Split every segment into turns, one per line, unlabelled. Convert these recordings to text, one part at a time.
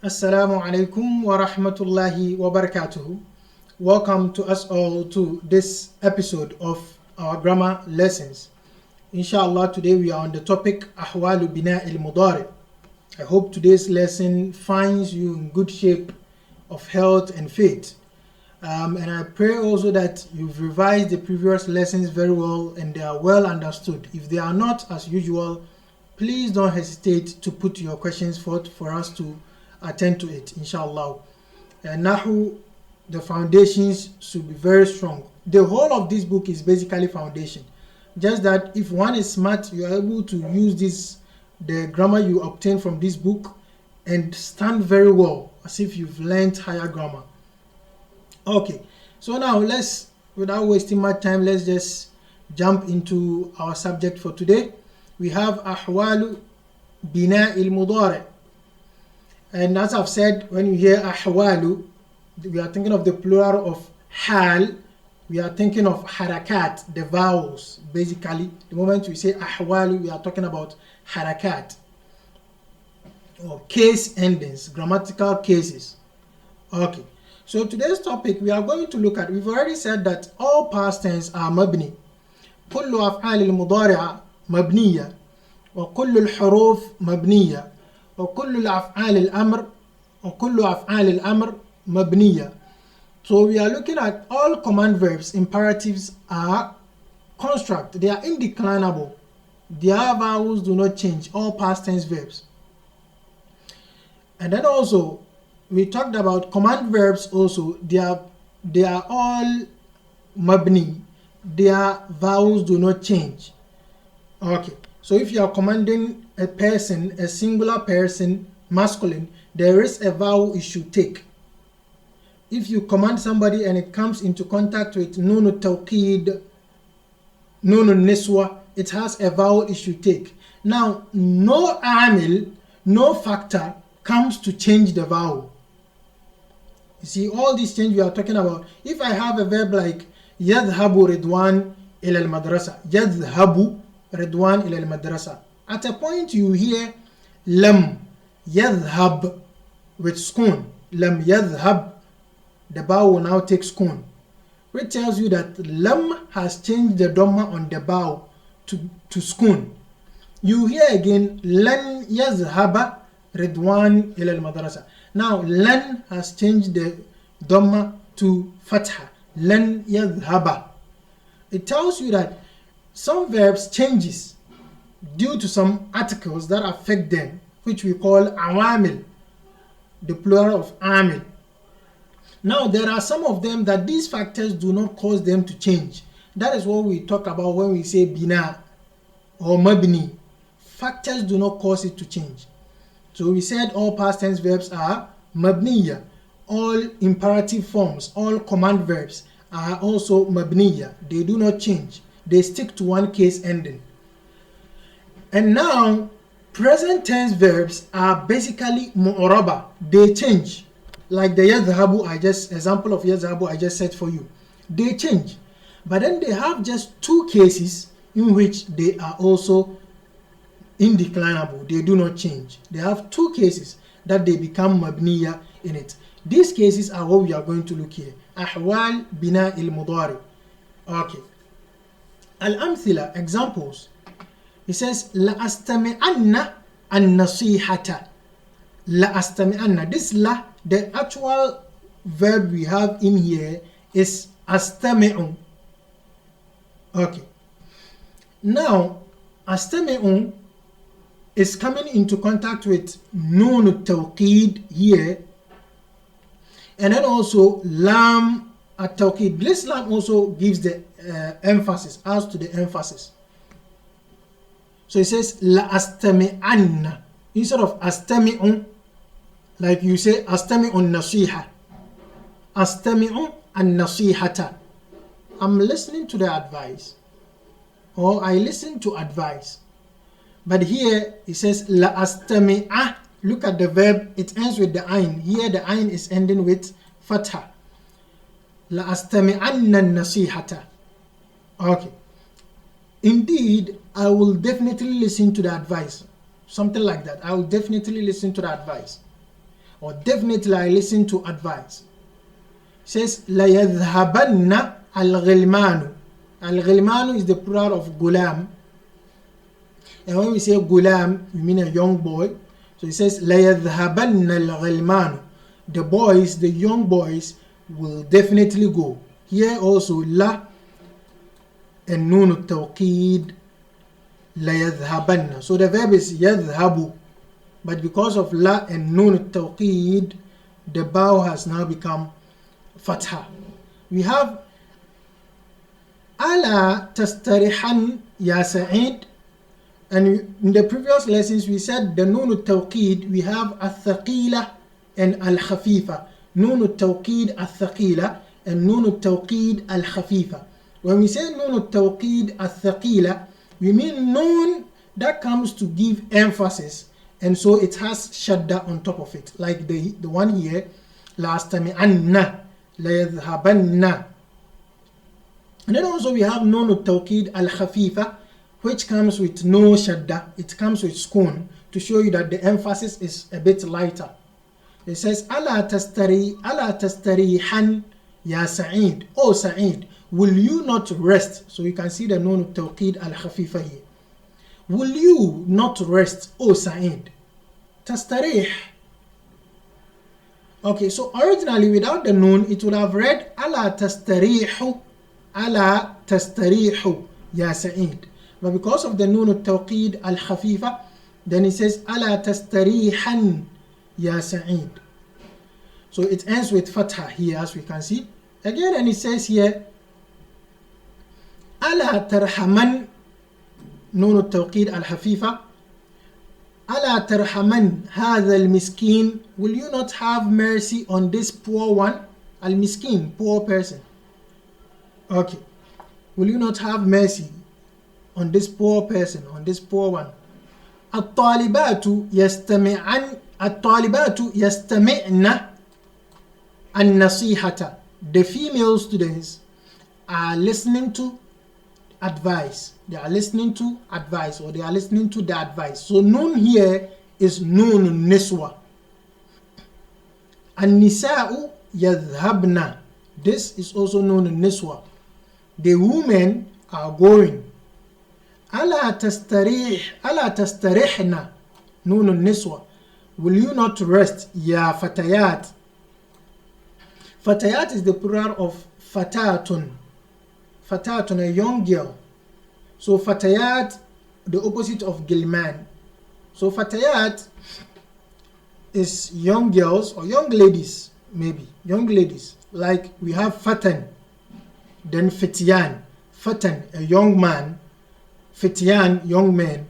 Assalamu alaikum wa rahmatullahi wa barakatuhu. Welcome to us all to this episode of our grammar lessons. Inshallah, today we are on the topic Ahwalu Bina il Mudari. I hope today's lesson finds you in good shape of health and faith. And I pray also that you've revised the previous lessons very well and they are well understood. If they are not, as usual, please don't hesitate to put your questions forth for us to attend to it, inshallah. Nahu, the foundations should be very strong. The whole of this book is basically foundation. Just that if one is smart, you are able to use the grammar you obtain from this book and stand very well as if you've learned higher grammar. Okay, so now without wasting much time, let's just jump into our subject for today. We have Ahwalu Bina il Mudari. And as I've said, when you hear ahwalu, we are thinking of the plural of hal. We are thinking of harakat, the vowels. Basically, the moment we say ahwalu, we are talking about harakat or case endings, grammatical cases. Okay, so today's topic we are going to look at. We've already said that all past tense are mabni. كل أفعال المضارعة مبنية وكل الحروف مبنية وكل أفعال الأمر مبنية. So we are looking at all command verbs. Imperatives are construct. They are indeclinable. Their vowels do not change. All past tense verbs. And then also we talked about command verbs also. They are all mabni. Their vowels do not change. Okay. So if you are commanding a person, a singular person, masculine, there is a vowel it should take. If you command somebody and it comes into contact with nunu tawqid, nunu niswa, it has a vowel it should take. Now, no amil, no factor comes to change the vowel. You see, all these change we are talking about. If I have a verb like yadhabu Ridwan ila al-madrasa, yadhabu Ridwan ila al-madrasa. At a point you hear lam yadhhab with skun. Lam yadhhab, the bow will now take skun, which tells you that lam has changed the dhamma on the bow to skun. You hear again lan yazhaba Ridwan ila al-madrasa. Now lan has changed the dhamma to fatha. Lan yadhhaba. It tells you that some verbs changes due to some articles that affect them, which we call awamil, the plural of amil. Now there are some of them that these factors do not cause them to change. That is what we talk about when we say bina or mabni. Factors do not cause it to change. So we said all past tense verbs are mabniya. All imperative forms, all command verbs are also mabniya. They do not change. They stick to one case ending. And now, present tense verbs are basically mu'raba. They change. Like the yadhabu, example of yadhabu I just said for you. They change. But then they have just two cases in which they are also indeclinable. They do not change. They have two cases that they become mabniya in it. These cases are what we are going to look here. Ahwal bina il mudari. Okay. Al-amthila, examples. It says لَأَسْتَمِعَنَّ النَّصِيحَةَ. لَأَسْتَمِعَنَّ. This la, the actual verb we have in here is أَسْتَمِعُ. Okay. Now, أَسْتَمِعُ is coming into contact with nun tawqid here, and then also lam at-tawqid. This lam also gives the emphasis, adds to the emphasis. So it says la astami'anna instead of astami'un, like you say astami'un nasiha. Astami'un an-nasihata. I'm listening to the advice, or I listen to advice. But here it says la astami'a. Look at the verb, it ends with the ayn. Here the ayn is ending with fatha. La astami'anna an-nasihata. Okay. Indeed, I will definitely listen to the advice. Something like that. I will definitely listen to the advice. or definitely I listen to advice. It says لَيَذْهَبَنَّ الْغِلْمَانُ. Al-Ghilmanu is the plural of gulam. And when we say gulam, we mean a young boy. So it says لَيَذْهَبَنَّ الْغِلْمَانُ. The boys, the young boys, will definitely go. Here also la and nun al-tawqid لَيَذْهَبَنَّ. So the verb is يَذْهَبُ. But because of la and nun al-tawqid, the bow has now become fatha. We have ala tastarihan ya Sayyid. And in the previous lessons we said the nun al-tawqid, we have al-thaqila and al-khafifa. Nun al-tawqid al-thaqila and nun al-tawqid al-khafifa. When we say nun al-tawqid al-thaqila, we mean nun that comes to give emphasis, and so it has shadda on top of it, like the one here, la astami'anna, la yadhhabanna. And then also we have nun al-tawqid al-khafifa, which comes with no shadda, it comes with skun, to show you that the emphasis is a bit lighter. It says, ala tastarihan ya Sayyid, oh Sayyid, will you not rest? So you can see the nun al-tawqid al-khafifa here. Will you not rest, oh Sayyid? Tastarih. Okay, so originally without the nun, it would have read ala tastarihu ya Sayyid. But because of the nun al-tawqid al-khafifa, then it says ala tastarihan ya Sayyid. So it ends with fatha here, as we can see. Again, and it says here ala tarhaman, nun al-tawqid al-khafifa, ala tarhaman hadha al-miskin, will you not have mercy on this poor one? Al-miskin, poor person. Okay, will you not have mercy on this poor person, on this poor one? At-talibatu yastami'na an-nasihata. The female students are listening to advice. They are listening to advice, or they are listening to the advice. So nun here is nun niswa. An-nisa'u yadhhabna. This is also nun niswa. The women are going. Ala tastarihna, nun niswa. Will you not rest, ya fatayat? Fatayat is the plural of fatatun. Fatatun, a young girl. So fatayat, the opposite of gilman. So fatayat is young girls or young ladies, maybe young ladies. Like we have fatan, then fityan. Fatan, a young man. Fityan, young man.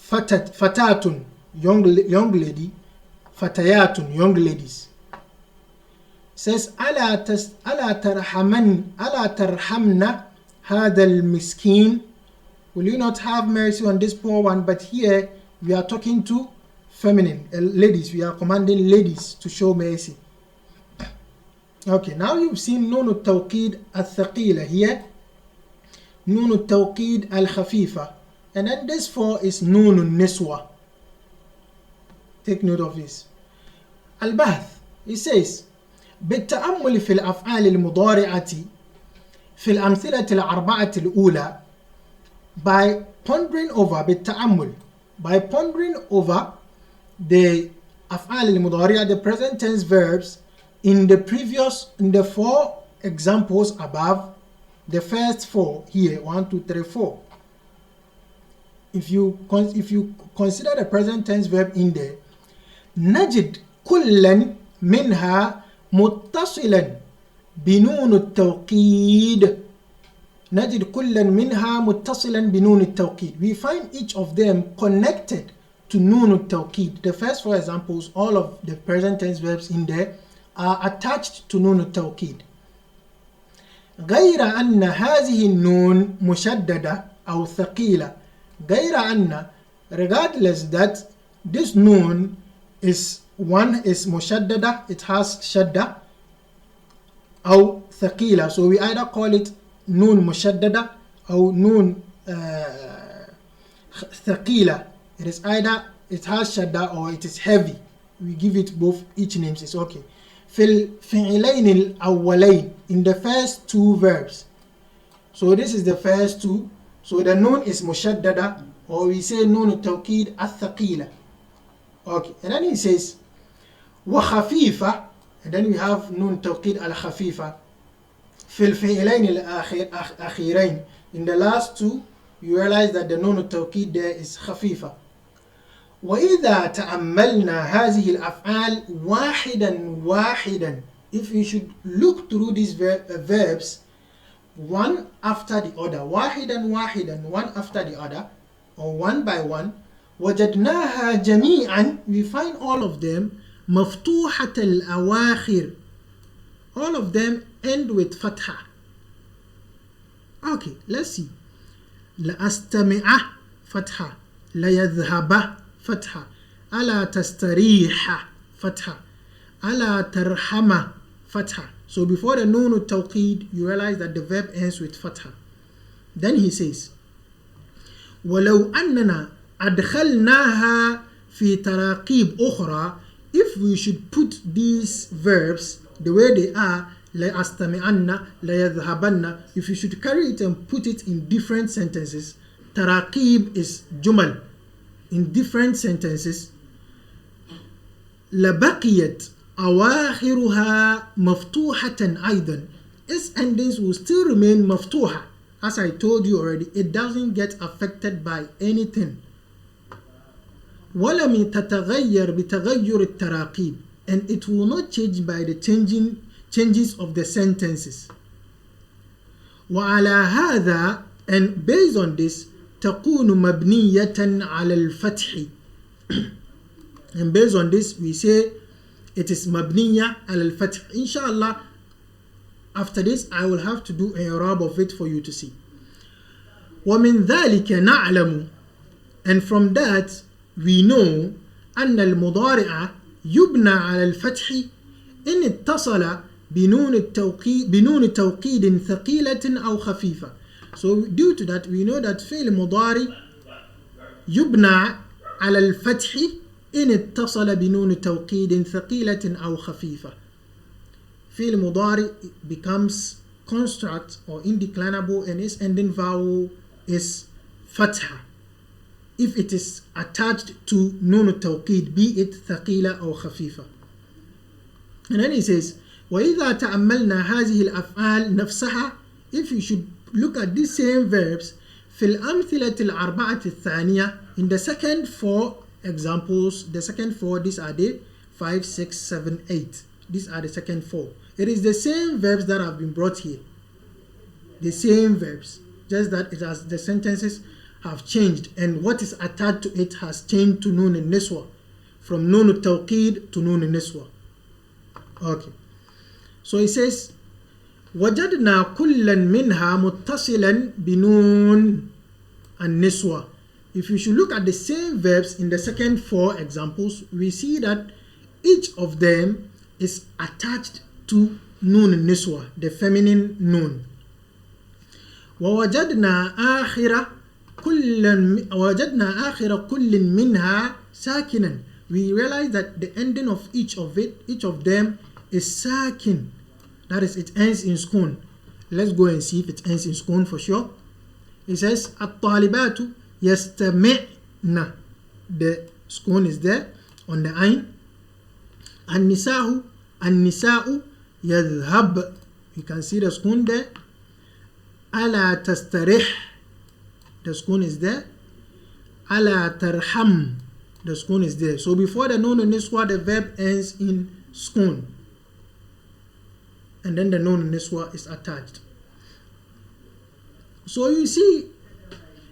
Fatatun, young lady. Fatayatun, young ladies. Says ala tarhamna hada al-miskin. Will you not have mercy on this poor one? But here we are talking to feminine ladies. We are commanding ladies to show mercy. Okay, now you've seen nun al-tawqid al-thaqila here, nun al-tawqid al-khafifa, and then this four is nun al-niswa. Take note of this. Al-Bahth, it says بالتأمل في الأفعال المضارعة في الأمثلة الأربعة الأولى. By pondering over بالتأمل, by pondering over the أفعال المضارعة, the present tense verbs in the four examples above, the first four here, 1, 2, 3, 4. If you consider the present tense verb in there, نجد كلا منها متصلا بنون التوكيد. نجد كلا منها متصلا بنون التوكيد. We find each of them connected to nun al-tawqid. The first four examples, all of the present tense verbs in there are attached to nun al-tawqid. غير أن هذه النون مشددة أو ثقيلة. غير أن, regardless that this nun is one is mushaddada, it has shadda, أو ثقيلة. So we either call it nun mushaddada or nun ثقيلة. It is either it has shadda or it is heavy. we give it both each names, it's okay. في الفعلين الأولين, in the first two verbs. So this is the first two. So the noon is mushaddada, or we say noon التوكيد الثقيلة. Okay, and then he says وخفيفة, and then we have noon التوكيد الخفيفة في الفعلين الأخيرين. In the last two, you realize that the noon التوكيد there is خفيفة. وإذا تأملنا هذه الأفعال واحدا واحدا, if you should look through these verbs one after the other, واحدا واحدا, one after the other, or one by one, وجدناها جميعا, we find all of them مفتوحة الأواخر, all of them end with فتحة. Okay, let's see. لأستمع فتحة, ليذهب فتحة, ألا تستريح فتحة, ألا ترحم فتحة. So before the noon التوكيد, you realize that the verb ends with فتحة. Then he says ولو أننا أدخلناها في تراقيب أخرى, if we should put these verbs the way they are, لأستمعن, ليذهبن, if you should carry it and put it in different sentences, تراقيب is jumal, in different sentences, لبقيت أواخرها مفتوحة أيضا, its endings will still remain مفتوحة. As I told you already, it doesn't get affected by anything. ولم تتغير بتغير التراقيب, and it will not change by the changes of the sentences. وعلى هذا, and based on this, تكون مبنية على الفتح, and based on this we say it is مبنية على الفتح. Inshallah, after this I will have to do a i'rab of it for you to see. ومن ذلك نعلم, and from that we know أن المضارع يبنى على الفتح إن اتصل بنون توكيد ثقيلة أو خفيفة. So due to that we know that فعل مضارع يبنى على الفتح إن اتصل بنون توكيد ثقيلة أو خفيفة. فعل مضارع becomes construct or indeclinable and its ending vowel is fatha if it is attached to nun التوكيد, be it ثقيلة أو خفيفة. And then he says وإذا تأملنا هذه الأفعال نفسها, if you should look at these same verbs في الأمثلة الأربعة الثانية, in the second four examples, the second four, these are the 5, 6, 7, 8, these are the second four. It is the same verbs that have been brought here, the same verbs, just that it has, the sentences have changed and what is attached to it has changed to nun al-niswa, from nun al-tawqid to nun al-niswa. Okay, so it says وجدنا كلا منها متصلا بنون النسوة. If you should look at the same verbs in the second four examples, we see that each of them is attached to nun النسوة, the feminine nun. ووجدنا آخر كل منها ساكنا. We realize that the ending of each of them is sakin. That is, it ends in sukun. Let's go and see if it ends in sukun for sure. It says الطالبات يستمعن. The sukun is there on the ain. النساء يذهب. You can see the sukun there. ألا تسترح. The sukun is there. ألا ترحم. The sukun is there. So before the nun niswa, the verb ends in sukun, and then the nun niswa is attached. So you see,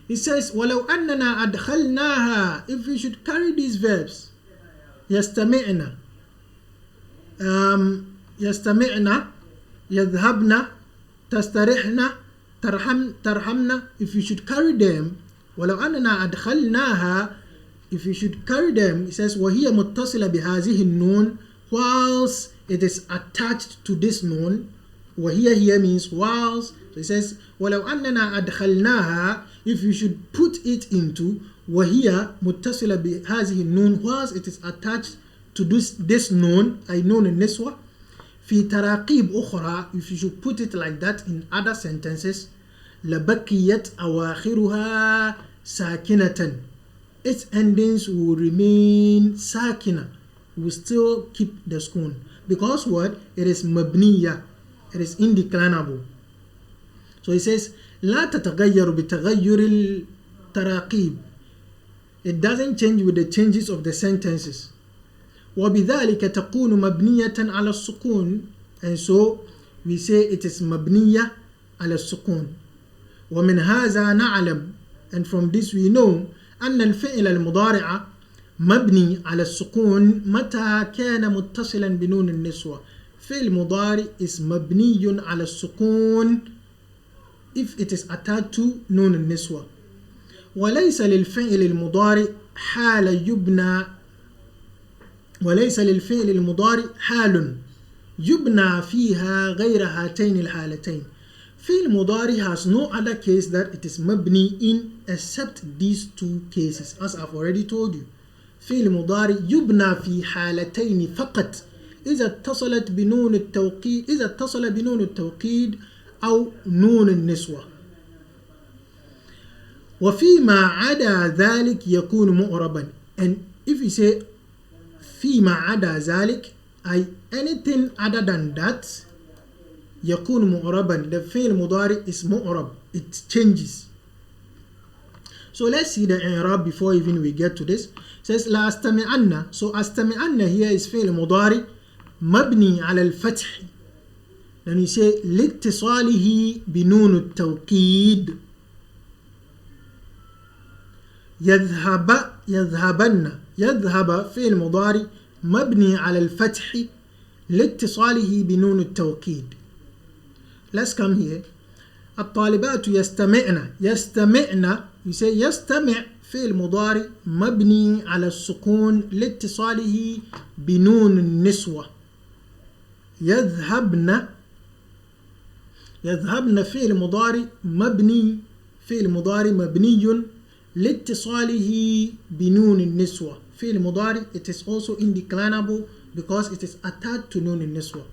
it says ولو أننا أدخلناها, if we should carry these verbs, يستمعنا, يستمعنا, يذهبنا, تسترحنا, ترحمنا, if you should carry them, ولو أننا أدخلناها, if you should carry them, it says وهي متصلة بهذه النون, whilst it is attached to this nun. وهي here means whilst. So it says ولو أننا أدخلناها, if you should put it into وهي متصلة بهذه النون, whilst it is attached to this noon, أي نون النسوة في تراقيب أخرى, if you should put it like that in other sentences, لبقيت أواخرها ساكنة, its endings will remain sakina, will still keep the sukun, because what? It is mabniya, it is indeclinable. So he says لا تتغير بتغير التراقيب, it doesn't change with the changes of the sentences. وبذلك تكون مبنية على السكون, and so we say it is مبنية على السكون. ومن هذا نعلم, and from this we know أن الفعل المضارع مبني على السكون متى كان متصلا بنون النسوة. فعل مضارع is مبني على السكون if it is attached to نون النسوة. وليس للفعل المضارع حال يبنى, وليس للفعل المضارع حال يبنى فيها غير هاتين الحالتين. فعل مضارع has no other case that it is مبني in except these two cases, as I've already told you. فعل مضارع يبنى في حالتين فقط, إذا اتصلت بنون التوكيد, إذا اتصل بنون التوكيد أو نون النسوة. وفيما عدا ذلك يكون مؤربا, and if you say فيما عدا ذلك, anything other than that, يكون مؤربا, the فعل مضارع is مؤرب, it changes. So let's see the إعراب before even we get to this. It says لا أستمعن, so أستمعن here is فعل مضارع مبني على الفتح, then you say لاتصاله بنون التوكيد. يذهب, يذهبن, يذهب فعل مضارع مبني على الفتح لاتصاله بنون التوكيد. Let's come here. الطالبات يستمعن, يستمعن, you say يستمع فعل مضارع مبني على السكون لاتصاله بنون النسوة. يذهبن, يذهبن فعل مضارع مبني, فعل مضارع مبني لاتصاله بنون النسوة. فعل مضارع, it is also indeclinable because it is attached to نون النسوة.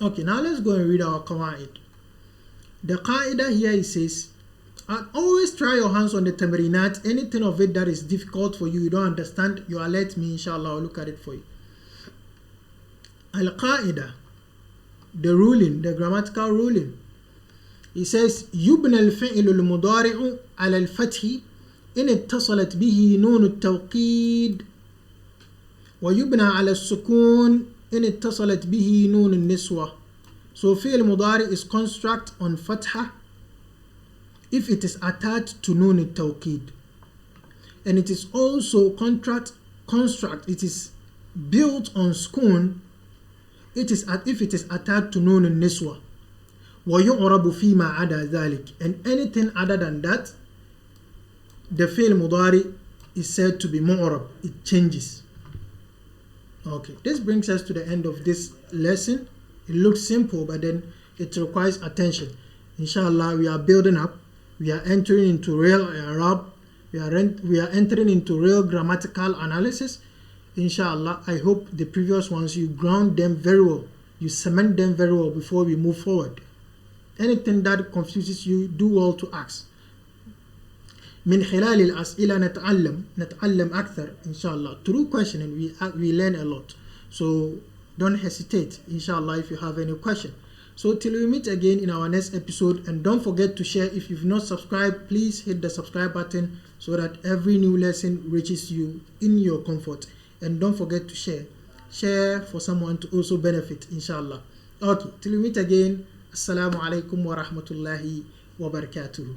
Okay, now let's go and read our qawaid. The qaida here it says, and always try your hands on the tamrinat. Anything of it that is difficult for you, you don't understand, you alert me, inshallah, I'll look at it for you. Al-qaida, the ruling, the grammatical ruling. It says يبنى الفعل المضارع على الفتح إن اتصلت به نون التوكيد, ويبنى على السكون إن اتصلت به نون النسوة. So فعل مضارع is construct on fatha if it is attached to نون التوكيد, and it is also construct, it is built on sukun if it is attached to نون النسوة. ويعرب فيما عدا ذلك, and anything other than that, the fi'l mudari is said to be mu'rab, it changes. Okay, this brings us to the end of this lesson. It looks simple, but then it requires attention. Inshallah, we are building up, we are entering into real Arab, we are entering into real grammatical analysis. Inshallah, I hope the previous ones you ground them very well, you cement them very well before we move forward. Anything that confuses you, do well to ask. من خلال الأسئلة نتعلم أكثر inshallah. Through questioning we learn a lot. So don't hesitate inshallah if you have any question. So till we meet again in our next episode, and don't forget to share. If you've not subscribed, please hit the subscribe button so that every new lesson reaches you in your comfort. And don't forget to share for someone to also benefit inshallah. Okay, till we meet again. Assalamu alaikum wa rahmatullahi wa barakatuh.